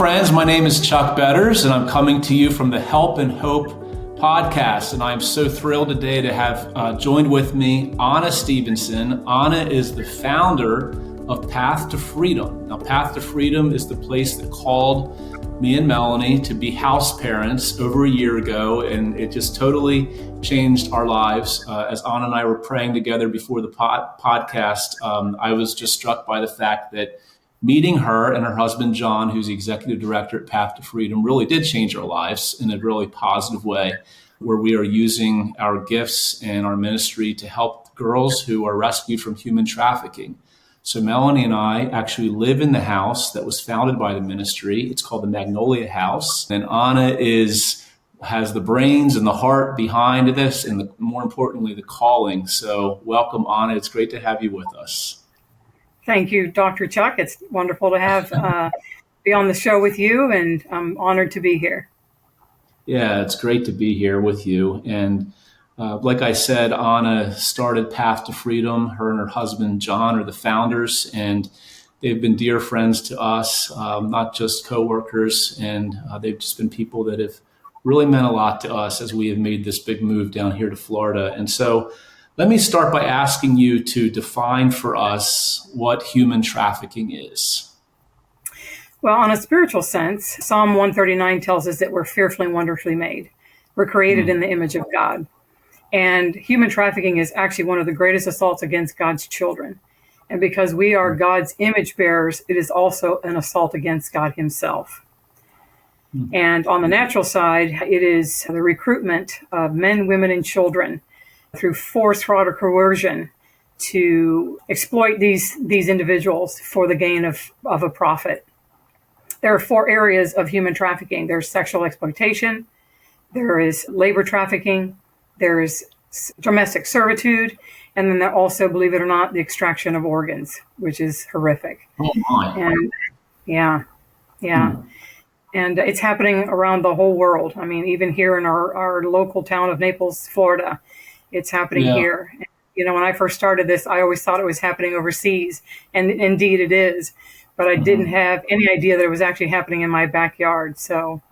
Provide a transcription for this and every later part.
friends. My name is Chuck Betters, and I'm coming to you from the Help and Hope podcast. And I'm so thrilled today to have joined with me Ana Stevenson. Ana is the founder of Path to Freedom. Now, Path to Freedom is the place that called me and Melanie to be house parents over a year ago, and it just totally changed our lives. As Ana and I were praying together before the podcast, I was just struck by the fact that meeting her and her husband, John, who's the executive director at Path to Freedom, really did change our lives in a really positive way, where we are using our gifts and our ministry to help girls who are rescued from human trafficking. So Melanie and I actually live in the house that was founded by the ministry. It's called the Magnolia House. And Ana has the brains and the heart behind this, and more importantly, the calling. So welcome, Ana. It's great to have you with us. Thank you, Dr. Chuck. It's wonderful to have be on the show with you, and I'm honored to be here. Yeah, it's great to be here with you. And like I said, Ana started Path to Freedom. Her and her husband, John, are the founders, and they've been dear friends to us, not just coworkers. And they've just been people that have really meant a lot to us as we have made this big move down here to Florida. And so let me start by asking you to define for us what human trafficking is. Well, on a spiritual sense, Psalm 139 tells us that we're fearfully and wonderfully made. We're created in the image of God. And human trafficking is actually one of the greatest assaults against God's children. And because we are God's image bearers, it is also an assault against God himself. And on the natural side, it is the recruitment of men, women, and children through force, fraud, or coercion to exploit these individuals for the gain of a profit. There are 4 areas of human trafficking. There's sexual exploitation, there is labor trafficking, there is domestic servitude, and then there also, believe it or not, the extraction of organs, which is horrific. Oh my. And yeah. And it's happening around the whole world. I mean, even here in our local town of Naples, Florida, it's happening here. You know, when I first started this, I always thought it was happening overseas, and indeed it is. But I didn't have any idea that it was actually happening in my backyard. So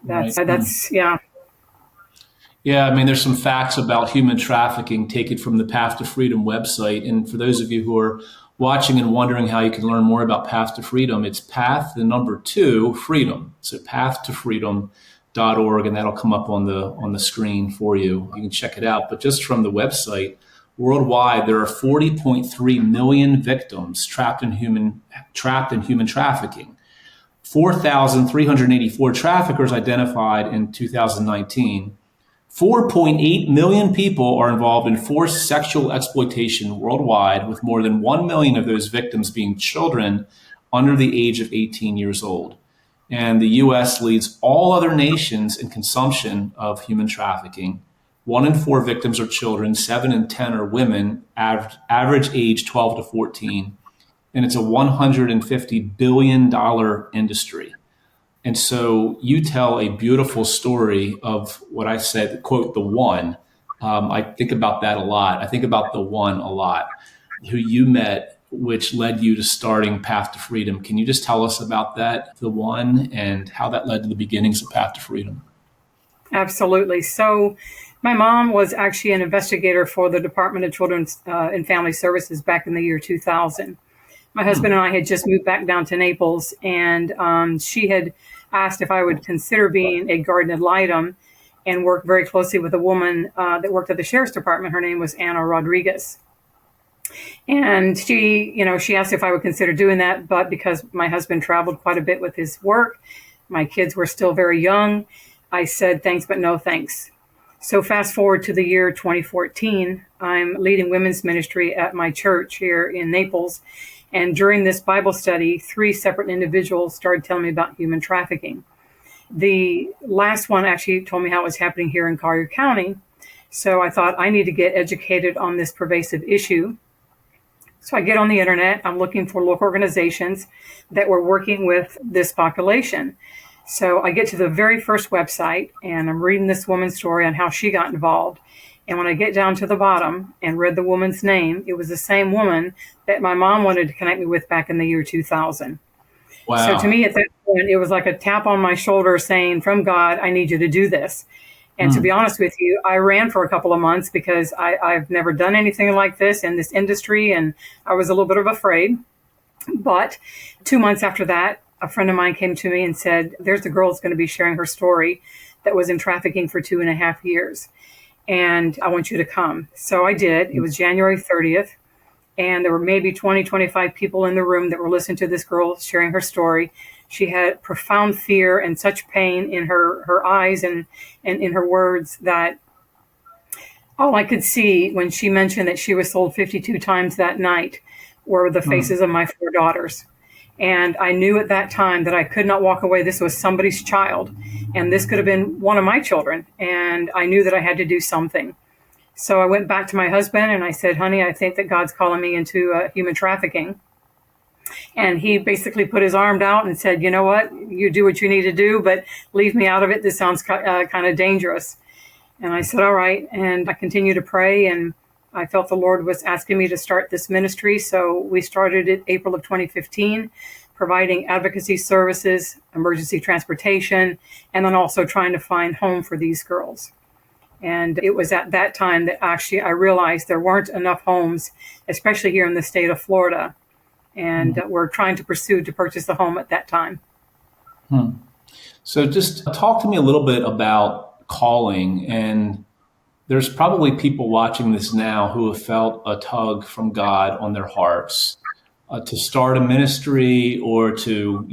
that's. Yeah, I mean, there's some facts about human trafficking taken from the Path to Freedom website. And for those of you who are watching and wondering how you can learn more about Path to Freedom, it's Path, the number 2, Freedom. So pathtofreedom.org, and that'll come up on the screen for you. You can check it out. But just from the website, worldwide, there are 40.3 million victims trapped in human trafficking. 4,384 traffickers identified in 2019. 4.8 million people are involved in forced sexual exploitation worldwide, with more than 1 million of those victims being children under the age of 18 years old. And the U.S. leads all other nations in consumption of human trafficking. 1 in 4 victims are children, 7 in 10 are women, average age 12 to 14. And it's a $150 billion industry. And so you tell a beautiful story of what I said, quote, the one. I think about that a lot. I think about the one a lot, who you met, which led you to starting Path to Freedom. Can you just tell us about that, the one, and how that led to the beginnings of Path to Freedom? Absolutely. So my mom was actually an investigator for the Department of Children's and Family Services back in the year 2000. My husband and I had just moved back down to Naples, and she had asked if I would consider being a guardian ad litem and work very closely with a woman that worked at the Sheriff's Department. Her name was Ana Rodriguez. And she asked if I would consider doing that, but because my husband traveled quite a bit with his work, my kids were still very young, I said thanks, but no thanks. So fast forward to the year 2014, I'm leading women's ministry at my church here in Naples. And during this Bible study, 3 separate individuals started telling me about human trafficking. The last one actually told me how it was happening here in Collier County. So I thought I need to get educated on this pervasive issue. So I get on the internet, I'm looking for local organizations that were working with this population. So I get to the very first website and I'm reading this woman's story on how she got involved. And when I get down to the bottom and read the woman's name, it was the same woman that my mom wanted to connect me with back in the year 2000. So to Wow. me at that point, it was like a tap on my shoulder saying, from God, I need you to do this. And to be Hmm. honest with you, I ran for a couple of months because I've never done anything like this in this industry. And I was a little bit of afraid. But 2 months after that, a friend of mine came to me and said, there's the girl that's going to be sharing her story that was in trafficking for 2.5 years. And I want you to come. So I did. It was January 30th. And there were maybe 20, 25 people in the room that were listening to this girl sharing her story. She had profound fear and such pain in her eyes and in her words that all I could see when she mentioned that she was sold 52 times that night were the Hmm. faces of my 4 daughters. And I knew at that time that I could not walk away. This was somebody's child, and this could have been one of my children. And I knew that I had to do something. So I went back to my husband and I said, honey, I think that God's calling me into human trafficking. And he basically put his arm out and said, you know what, you do what you need to do, but leave me out of it. This sounds kind of dangerous. And I said, all right. And I continued to pray. And I felt the Lord was asking me to start this ministry. So we started it April of 2015, providing advocacy services, emergency transportation, and then also trying to find home for these girls. And it was at that time that actually I realized there weren't enough homes, especially here in the state of Florida. And we're trying to pursue to purchase a home at that time. Hmm. So just talk to me a little bit about calling. And there's probably people watching this now who have felt a tug from God on their hearts to start a ministry or to,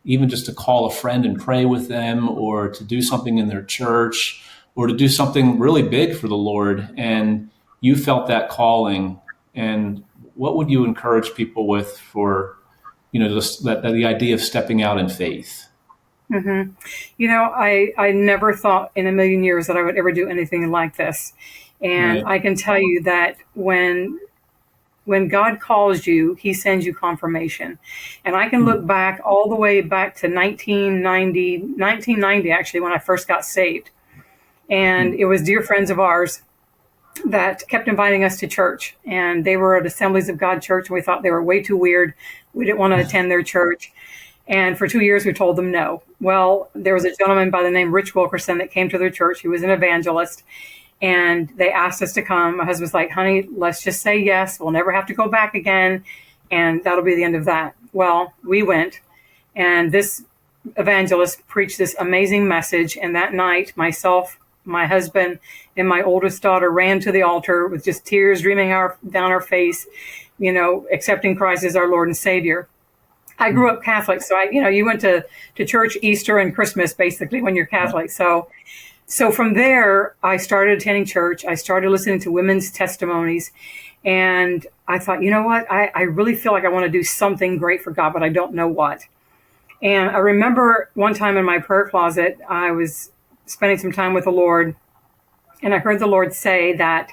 even just to call a friend and pray with them or to do something in their church or to do something really big for the Lord. And you felt that calling. And what would you encourage people with for, just the idea of stepping out in faith? Mm-hmm. I never thought in a million years that I would ever do anything like this. And Right. I can tell you that when God calls you, he sends you confirmation. And I can look back all the way back to 1990 actually, when I first got saved. And it was dear friends of ours that kept inviting us to church. And they were at Assemblies of God Church, and we thought they were way too weird. We didn't want to attend their church. And for 2 years, we told them no. Well, there was a gentleman by the name Rich Wilkerson that came to their church. He was an evangelist. And they asked us to come. My husband's like, honey, let's just say yes. We'll never have to go back again. And that'll be the end of that. Well, we went. And this evangelist preached this amazing message. And that night, myself, my husband, and my oldest daughter ran to the altar with just tears streaming down our face, accepting Christ as our Lord and Savior. I grew up Catholic, so you went to church Easter and Christmas basically when you're Catholic. So from there, I started attending church. I started listening to women's testimonies, and I thought, you know what? I really feel like I want to do something great for God, but I don't know what. And I remember one time in my prayer closet, I was spending some time with the Lord, and I heard the Lord say that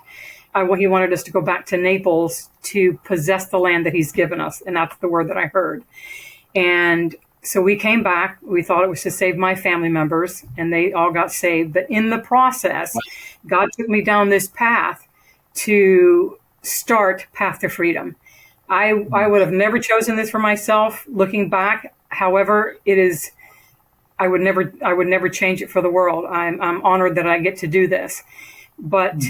he wanted us to go back to Naples to possess the land that he's given us. And that's the word that I heard. And so we came back. We thought it was to save my family members, and they all got saved. But in the process, God took me down this path to start Path to Freedom. I would have never chosen this for myself looking back. However, I would never change it for the world. I'm honored that I get to do this. But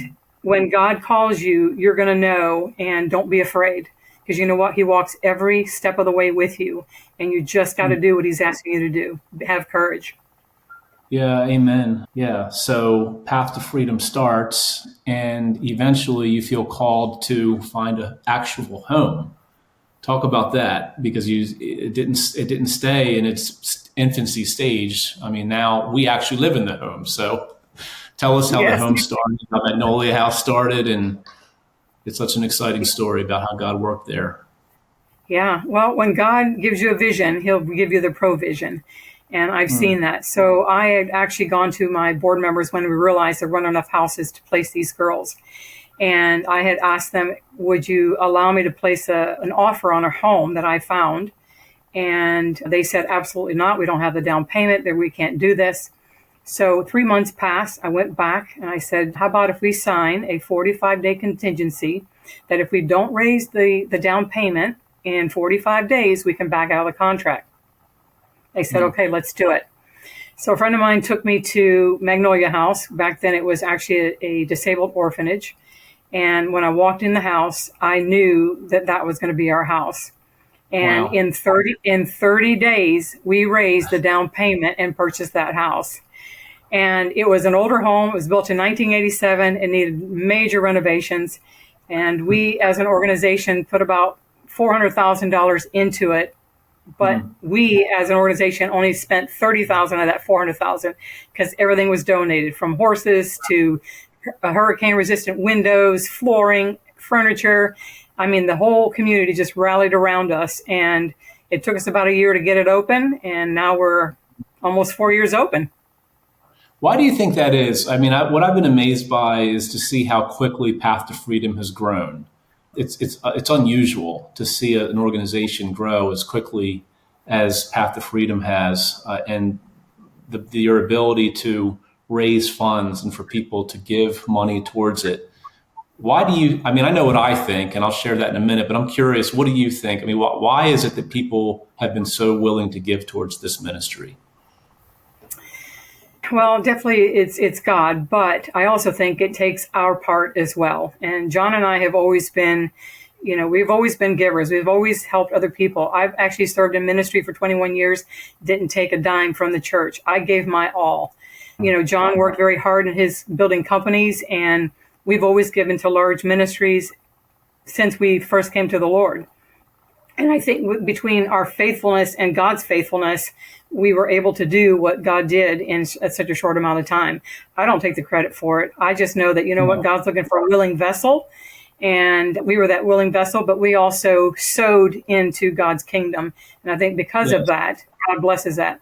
when God calls you, you're going to know, and don't be afraid, because you know what? He walks every step of the way with you, and you just got to do what he's asking you to do. Have courage. Yeah, amen. Yeah. So Path to Freedom starts, and eventually you feel called to find an actual home. Talk about that, because it didn't stay in its infancy stage. I mean, now we actually live in the home. So tell us how the Yes. home started, how Magnolia House started, and it's such an exciting story about how God worked there. Yeah. Well, when God gives you a vision, he'll give you the provision. And I've seen that. So I had actually gone to my board members when we realized there weren't enough houses to place these girls. And I had asked them, would you allow me to place an offer on a home that I found? And they said, absolutely not. We don't have the down payment. That we can't do this. So 3 months passed. I went back and I said, how about if we sign a 45-day contingency that if we don't raise the down payment in 45 days, we can back out of the contract. They said, okay, let's do it. So a friend of mine took me to Magnolia House. Back then it was actually a disabled orphanage. And when I walked in the house, I knew that that was going to be our house. And Wow. in 30 days, we raised the down payment and purchased that house. And it was an older home. It was built in 1987. It needed major renovations. And we, as an organization, put about $400,000 into it. But we, as an organization, only spent $30,000 of that $400,000 because everything was donated, from horses to hurricane-resistant windows, flooring, furniture. I mean, the whole community just rallied around us. And it took us about a year to get it open. And now we're almost 4 years open. Why do you think that is? I mean, what I've been amazed by is to see how quickly Path to Freedom has grown. It's unusual to see an organization grow as quickly as Path to Freedom has, and your ability to raise funds and for people to give money towards it. Why do you? I mean, I know what I think, and I'll share that in a minute. But I'm curious, what do you think? I mean, why is it that people have been so willing to give towards this ministry? Well, definitely it's God, but I also think it takes our part as well. And John and I have always been, we've always been givers. We've always helped other people. I've actually served in ministry for 21 years, didn't take a dime from the church. I gave my all. John worked very hard in his building companies, and we've always given to large ministries since we first came to the Lord. And I think between our faithfulness and God's faithfulness, we were able to do what God did in such a short amount of time. I don't take the credit for it. I just know that, what, God's looking for a willing vessel. And we were that willing vessel, but we also sowed into God's kingdom. And I think because of that, God blesses that.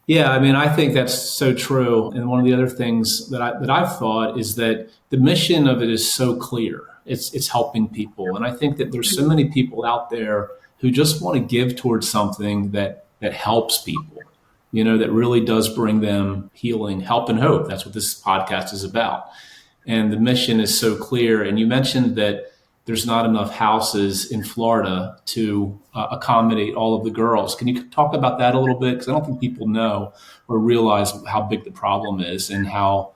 Yeah, I mean, I think that's so true. And one of the other things that I've thought is that the mission of it is so clear. It's helping people. And I think that there's so many people out there who just want to give towards something that helps people, that really does bring them healing, help, and hope. That's what this podcast is about. And the mission is so clear. And you mentioned that there's not enough houses in Florida to accommodate all of the girls. Can you talk about that a little bit? Because I don't think people know or realize how big the problem is and how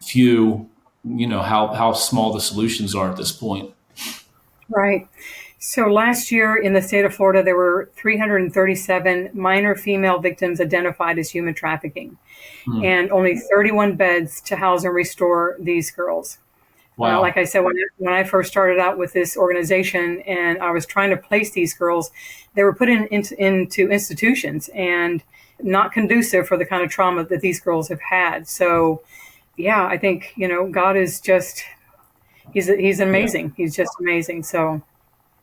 few, how small the solutions are at this point. Right. So last year in the state of Florida, there were 337 minor female victims identified as human trafficking, and only 31 beds to house and restore these girls. Wow. Like I said, when I first started out with this organization and I was trying to place these girls, they were put into institutions and not conducive for the kind of trauma that these girls have had. So, yeah, I think, God is just, he's amazing. Yeah. He's just amazing. So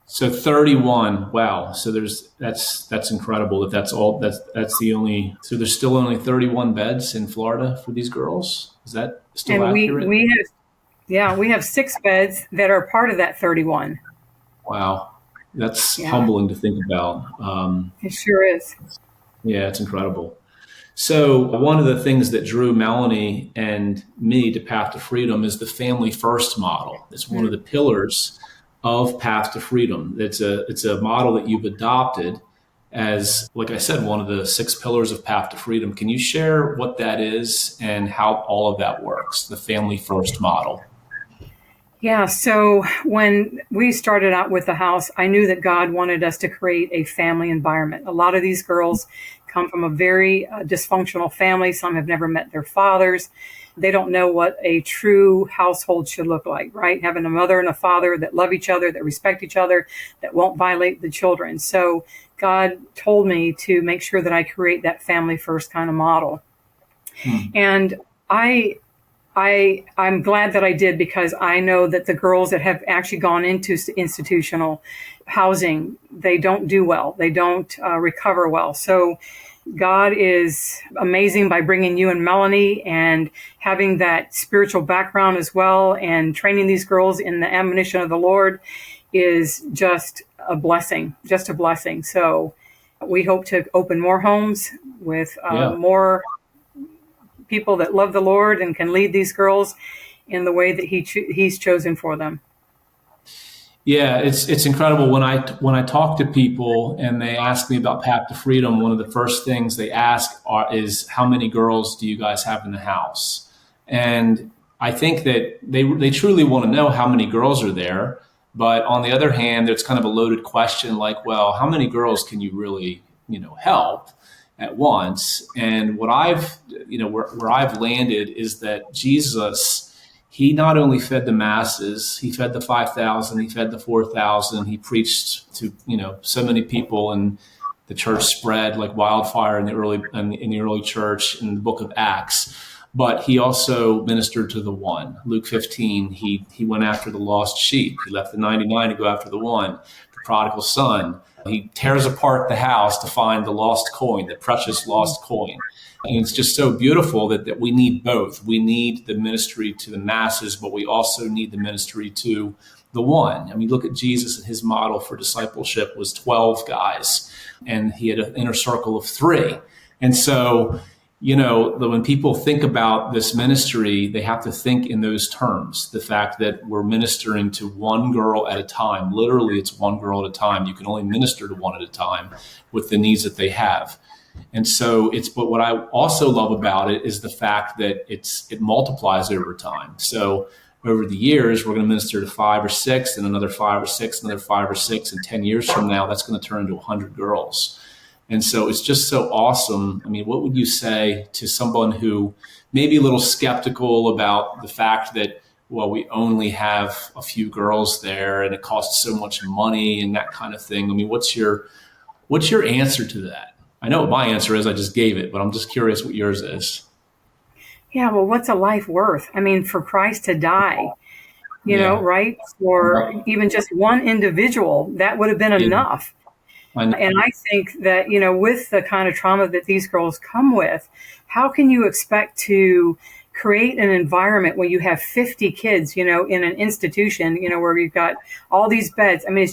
31. Wow. So that's incredible. That's the only, so there's still only 31 beds in Florida for these girls. Is that still accurate? We have 6 beds that are part of that 31. Wow. That's humbling to think about. It sure is. Yeah, it's incredible. So one of the things that drew Melanie and me to Path to Freedom is the family first model. It's one of the pillars of Path to Freedom. It's a model that you've adopted as, like I said, one of the 6 pillars of Path to Freedom. Can you share what that is and how all of that works, the family first model? Yeah, so when we started out with the house, I knew that God wanted us to create a family environment. A lot of these girls come from a very dysfunctional family. Some have never met their fathers. They don't know what a true household should look like, right? Having a mother and a father that love each other, that respect each other, that won't violate the children. So God told me to make sure that I create that family first kind of model. And I'm glad that I did, because I know that the girls that have actually gone into institutional housing, they don't do well. They don't recover well. So God is amazing by bringing you and Melanie and having that spiritual background as well, and training these girls in the admonition of the Lord is just a blessing, So we hope to open more homes with more people that love the Lord and can lead these girls in the way that He's chosen for them. Yeah, it's incredible when I talk to people and they ask me about Path to Freedom. One of the first things they ask is how many girls do you guys have in the house? And I think that they truly want to know how many girls are there. But on the other hand, there's kind of a loaded question like, well, how many girls can you really help at once? And what I've where I've landed is that Jesus. He not only fed the masses, he fed the 5,000, he fed the 4,000, he preached to, so many people, and the church spread like wildfire in the early church in the book of Acts. But he also ministered to the one. Luke 15, he went after the lost sheep. He left the 99 to go after the one, the prodigal son. He tears apart the house to find the lost coin, the precious lost coin. And it's just so beautiful that we need both. We need the ministry to the masses, but we also need the ministry to the one. I mean, look at Jesus, and his model for discipleship was 12 guys, and he had an inner circle of 3. And so, when people think about this ministry, they have to think in those terms. The fact that we're ministering to one girl at a time, literally it's one girl at a time. You can only minister to one at a time with the needs that they have. And so but what I also love about it is the fact that it multiplies over time. So over the years, we're going to minister to 5 or 6, and another 5 or 6, another 5 or 6, and 10 years from now, that's going to turn into 100 girls. And so it's just so awesome. I mean, what would you say to someone who may be a little skeptical about the fact that, well, we only have a few girls there and it costs so much money and that kind of thing? I mean, what's your answer to that? I know what my answer is. I just gave it, but I'm just curious what yours is. Yeah, well, what's a life worth? I mean, for Christ to die, right? For even just one individual, that would have been enough. And I think that, with the kind of trauma that these girls come with, how can you expect to create an environment where you have 50 kids, in an institution, where you've got all these beds? I mean,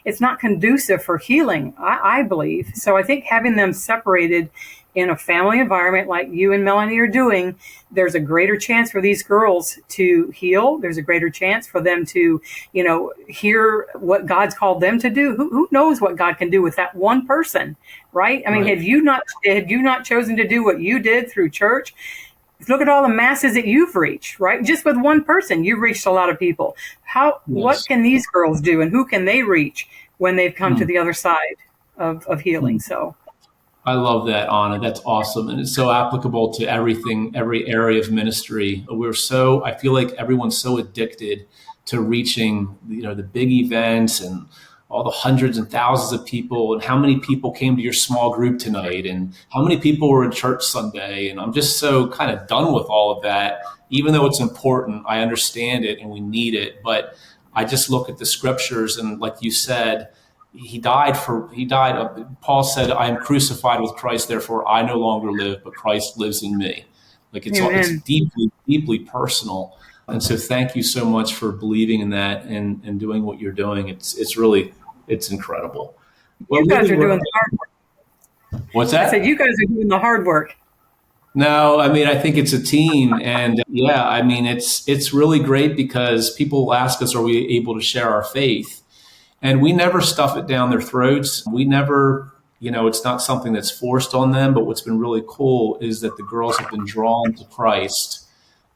it's not conducive for healing, I believe. So I think having them separated in a family environment like you and Melanie are doing, there's a greater chance for these girls to heal. There's a greater chance for them to, hear what God's called them to do. Who knows what God can do with that one person, right? I mean, Had you not chosen to do what you did through church, look at all the masses that you've reached, right? Just with one person, you've reached a lot of people. What can these girls do, and who can they reach when they've come to the other side of healing? So I love that, Ana. That's awesome. And it's so applicable to every area of ministry. I feel like everyone's so addicted to reaching, the big events and all the hundreds and thousands of people, and how many people came to your small group tonight, and how many people were in church Sunday. And I'm just so kind of done with all of that. Even though it's important, I understand it and we need it. But I just look at the scriptures, and like you said, he died. Paul said, I am crucified with Christ, therefore I no longer live, but Christ lives in me. Like it's deeply, deeply personal. And so thank you so much for believing in that and doing what you're doing. It's incredible. Well, you guys are doing the hard work. What's that? I said, you guys are doing the hard work. No, I mean, I think it's a team. And it's really great because people ask us, are we able to share our faith? And we never stuff it down their throats. We never, it's not something that's forced on them. But what's been really cool is that the girls have been drawn to Christ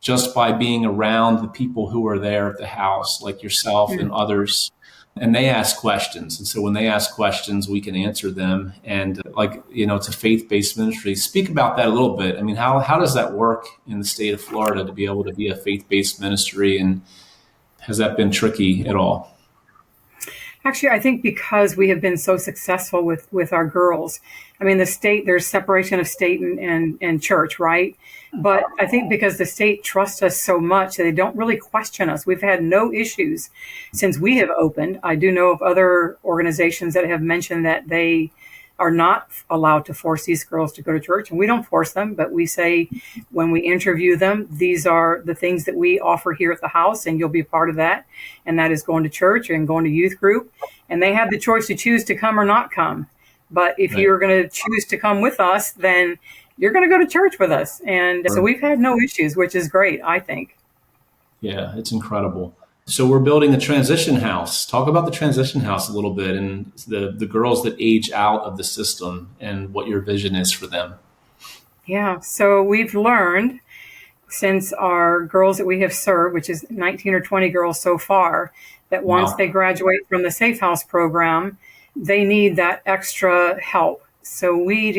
just by being around the people who are there at the house, like yourself and others. And they ask questions. And so when they ask questions, we can answer them. And it's a faith-based ministry. Speak about that a little bit. I mean, how does that work in the state of Florida to be able to be a faith-based ministry? And has that been tricky at all? Actually, I think because we have been so successful with our girls. I mean, there's separation of state and church, right? But I think because the state trusts us so much, they don't really question us. We've had no issues since we have opened. I do know of other organizations that have mentioned that they are not allowed to force these girls to go to church. And we don't force them, but we say when we interview them, these are the things that we offer here at the house, and you'll be a part of that. And that is going to church and going to youth group. And they have the choice to choose to come or not come. But if you're going to choose to come with us, then you're going to go to church with us. And so we've had no issues, which is great, I think. Yeah, it's incredible. So we're building a transition house. Talk about the transition house a little bit and the girls that age out of the system and what your vision is for them. Yeah, so we've learned since our girls that we have served, which is 19 or 20 girls so far, that once they graduate from the Safe House program, they need that extra help. So we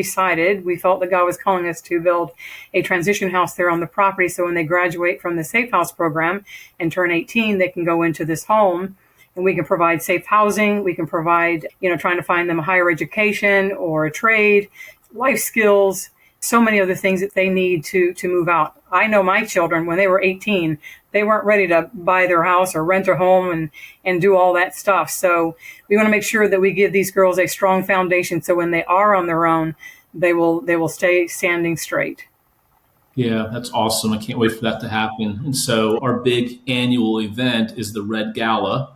felt that God was calling us to build a transition house there on the property. So when they graduate from the Safe House program and turn 18, they can go into this home and we can provide safe housing. We can provide, trying to find them a higher education or a trade, life skills, so many other things that they need to move out. I know my children, when they were 18, they weren't ready to buy their house or rent a home and do all that stuff. So we want to make sure that we give these girls a strong foundation so when they are on their own, they will stay standing straight. Yeah, that's awesome. I can't wait for that to happen. And so our big annual event is the Red Gala,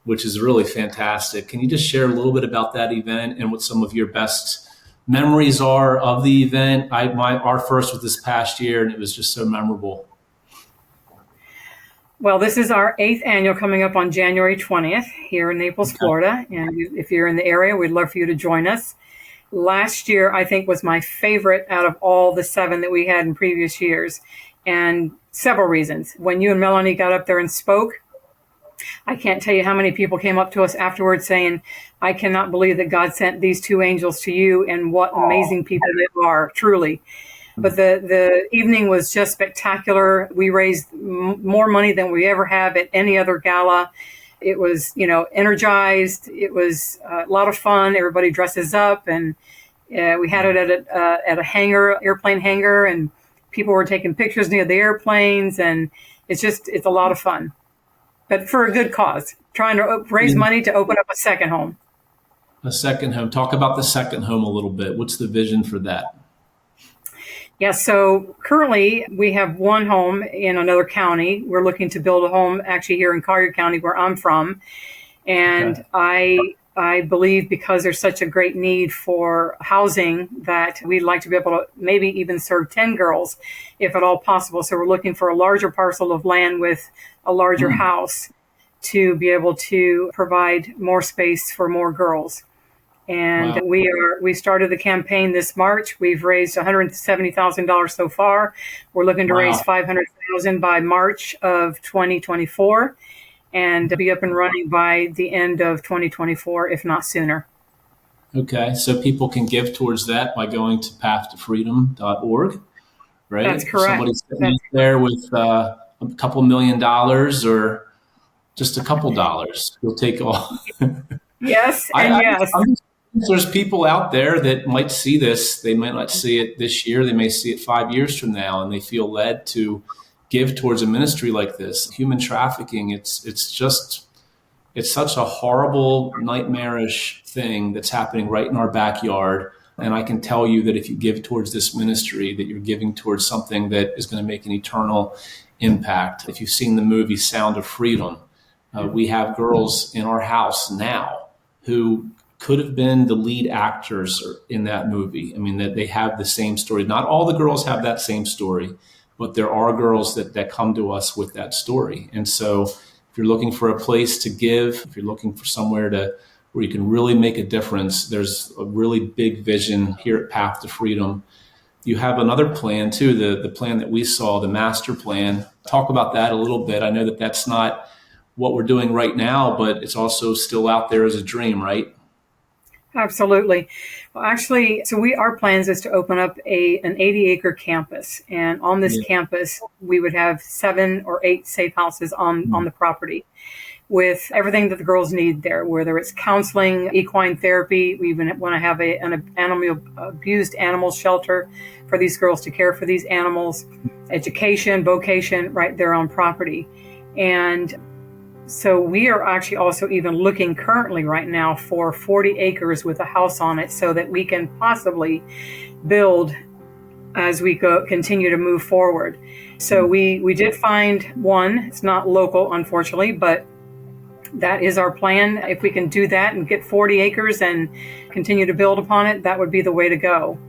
which is really fantastic. Can you just share a little bit about that event and what some of your best memories are of the event? Our first was this past year, and it was just so memorable. Well, this is our 8th annual coming up on January 20th here in Naples, Florida. And if you're in the area, we'd love for you to join us. Last year, I think, was my favorite out of all the 7 that we had in previous years. And several reasons. When you and Melanie got up there and spoke, I can't tell you how many people came up to us afterwards saying, I cannot believe that God sent these 2 angels to you and what amazing people they are, truly. But the evening was just spectacular. We raised more money than we ever have at any other gala. It was, energized. It was a lot of fun. Everybody dresses up, and we had it at a hangar, airplane hangar, and people were taking pictures near the airplanes, and it's a lot of fun. But for a good cause, trying to raise money to open up a second home. A second home. Talk about the second home a little bit. What's the vision for that? Yeah, so currently we have one home in another county. We're looking to build a home actually here in Collier County where I'm from. And okay. I believe because there's such a great need for housing that we'd like to be able to maybe even serve 10 girls if at all possible. So we're looking for a larger parcel of land with a larger house to be able to provide more space for more girls. And we started the campaign this March. We've raised $170,000 so far. We're looking to raise $500,000 by March of 2024 and be up and running by the end of 2024, if not sooner. Okay, so people can give towards that by going to pathtofreedom.org, right? That's correct. Somebody's sitting there with a couple $1 million or just a couple dollars. You'll take all. Yes, and yes. There's people out there that might see this. They might not see it this year. They may see it 5 years from now, and they feel led to give towards a ministry like this. Human trafficking, it's such a horrible, nightmarish thing that's happening right in our backyard. And I can tell you that if you give towards this ministry, that you're giving towards something that is going to make an eternal impact. If you've seen the movie Sound of Freedom, we have girls in our house now who could have been the lead actors in that movie. I mean, that they have the same story. Not all the girls have that same story, but there are girls that come to us with that story. And so if you're looking for a place to give, if you're looking for somewhere where you can really make a difference, there's a really big vision here at Path to Freedom. You have another plan too, the plan that we saw, the master plan. Talk about that a little bit. I know that that's not what we're doing right now, but it's also still out there as a dream, right? Absolutely. Well, actually, so our plans is to open up an 80-acre campus. And on this campus, we would have 7 or 8 safe houses on the property with everything that the girls need there, whether it's counseling, equine therapy. We even want to have an abused animal shelter for these girls to care for these animals, education, vocation, right there on property. And so we are actually also even looking currently right now for 40 acres with a house on it so that we can possibly build as we continue to move forward. So we did find one. It's not local, unfortunately, but that is our plan. If we can do that and get 40 acres and continue to build upon it, that would be the way to go.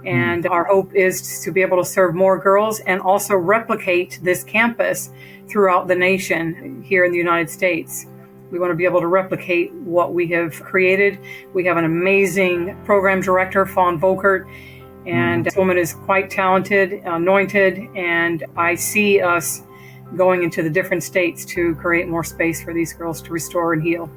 And our hope is to be able to serve more girls and also replicate this campus throughout the nation here in the United States. We want to be able to replicate what we have created. We have an amazing program director, Fawn Volkert, and this woman is quite talented, anointed, and I see us going into the different states to create more space for these girls to restore and heal.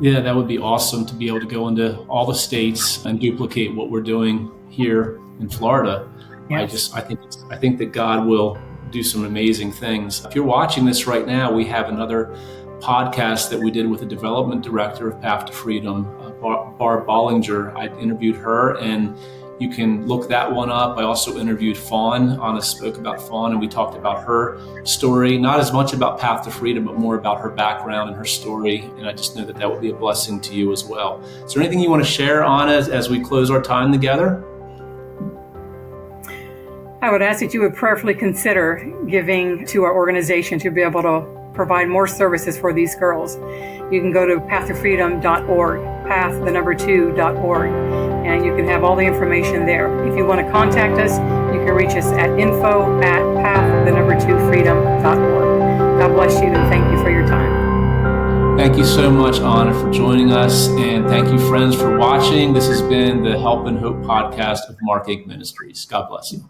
Yeah, that would be awesome to be able to go into all the states and duplicate what we're doing here in Florida. Yes. I think that God will do some amazing things. If you're watching this right now, we have another podcast that we did with the development director of Path to Freedom, Barb Bollinger. I interviewed her, and you can look that one up. I also interviewed Fawn. Ana spoke about Fawn, and we talked about her story, not as much about Path to Freedom, but more about her background and her story. And I just know that that would be a blessing to you as well. Is there anything you want to share, Ana, as we close our time together? I would ask that you would prayerfully consider giving to our organization to be able to provide more services for these girls. You can go to pathtofreedom.org, path2.org, and you can have all the information there. If you want to contact us, you can reach us at info@path2freedom.org. God bless you, and thank you for your time. Thank you so much, Ana, for joining us, and thank you, friends, for watching. This has been the Help and Hope podcast of Mark Inc. Ministries. God bless you.